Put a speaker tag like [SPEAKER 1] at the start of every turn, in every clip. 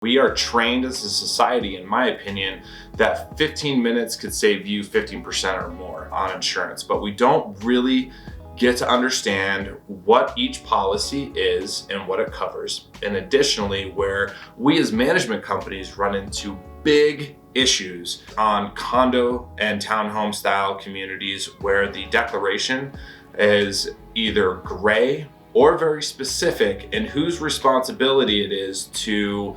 [SPEAKER 1] We are trained as a society, in my opinion, that 15 minutes could save you 15% or more on insurance, but we don't really get to understand what each policy is and what it covers. And additionally, where we as management companies run into big issues on condo and townhome style communities where the declaration is either gray or very specific in whose responsibility it is to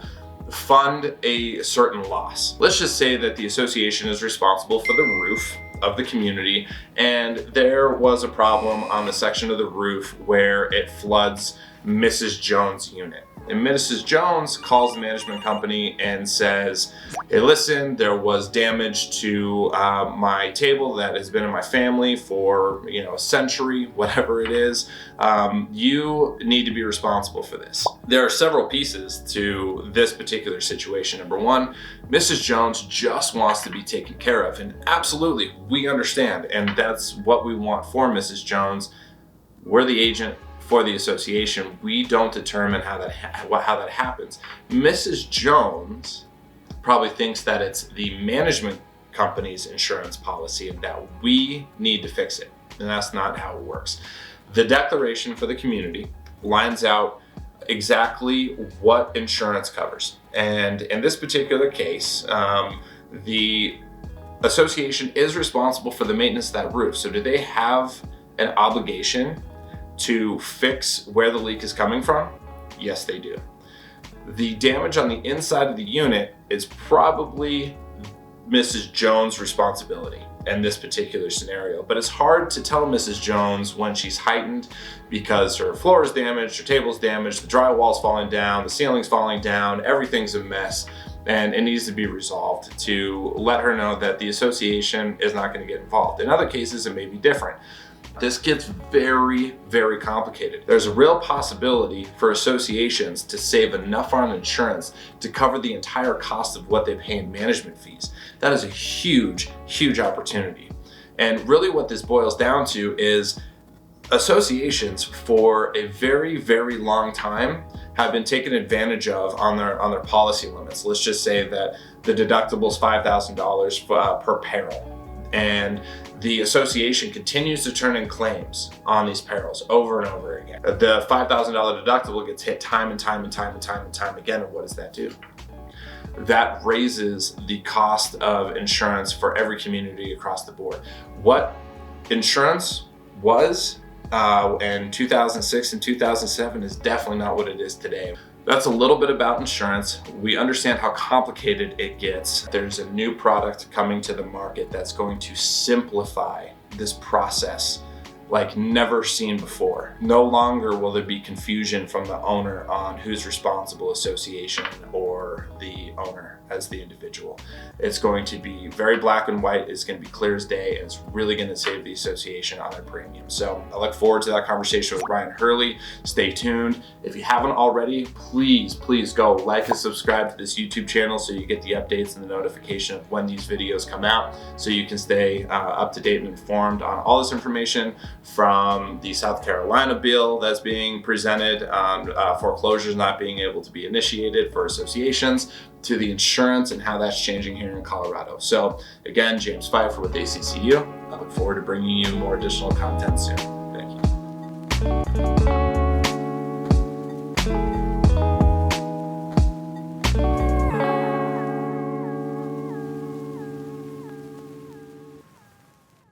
[SPEAKER 1] fund a certain loss. Let's just say that the association is responsible for the roof of the community, and there was a problem on the section of the roof where it floods Mrs. Jones' unit. And Mrs. Jones calls the management company and says, hey, listen, there was damage to my table that has been in my family for a century, whatever it is. You need to be responsible for this. There are several pieces to this particular situation. Number one, Mrs. Jones just wants to be taken care of. And absolutely, we understand. And that's what we want for Mrs. Jones. We're the agent for the association. We don't determine how that happens. Mrs. Jones probably thinks that it's the management company's insurance policy and that we need to fix it. And that's not how it works. The declaration for the community lines out exactly what insurance covers. And in this particular case, the association is responsible for the maintenance of that roof. So do they have an obligation to fix where the leak is coming from? Yes, they do. The damage on the inside of the unit is probably Mrs. Jones' responsibility in this particular scenario, but it's hard to tell Mrs. Jones when she's heightened because her floor is damaged, her table's damaged, the drywall's falling down, the ceiling's falling down, everything's a mess, and it needs to be resolved to let her know that the association is not going to get involved. In other cases, it may be different. This gets very, very complicated. There's a real possibility for associations to save enough on insurance to cover the entire cost of what they pay in management fees. That is a huge, huge opportunity. And really what this boils down to is associations for a very, very long time have been taken advantage of on their policy limits. Let's just say that the deductible is $5,000 per peril. And the association continues to turn in claims on these perils over and over again. The $5,000 deductible gets hit time and time and time and time and time again. And what does that do? That raises the cost of insurance for every community across the board. What insurance was in 2006 and 2007 is definitely not what it is today. That's a little bit about insurance. We understand how complicated it gets. There's a new product coming to the market that's going to simplify this process like never seen before. No longer will there be confusion from the owner on who's responsible, association or the owner as the individual. It's going to be very black and white. It's going to be clear as day, and it's really going to save the association on their premium. So I look forward to that conversation with Ryan Hurley. Stay tuned. If you haven't already, please go like and subscribe to this YouTube channel so you get the updates and the notification of when these videos come out, so you can stay up to date and informed on all this information, from the South Carolina bill that's being presented on foreclosures not being able to be initiated for associations, to the insurance and how that's changing here in Colorado. So again, James Phifer with ACCU. I look forward to bringing you more additional content soon. Thank you.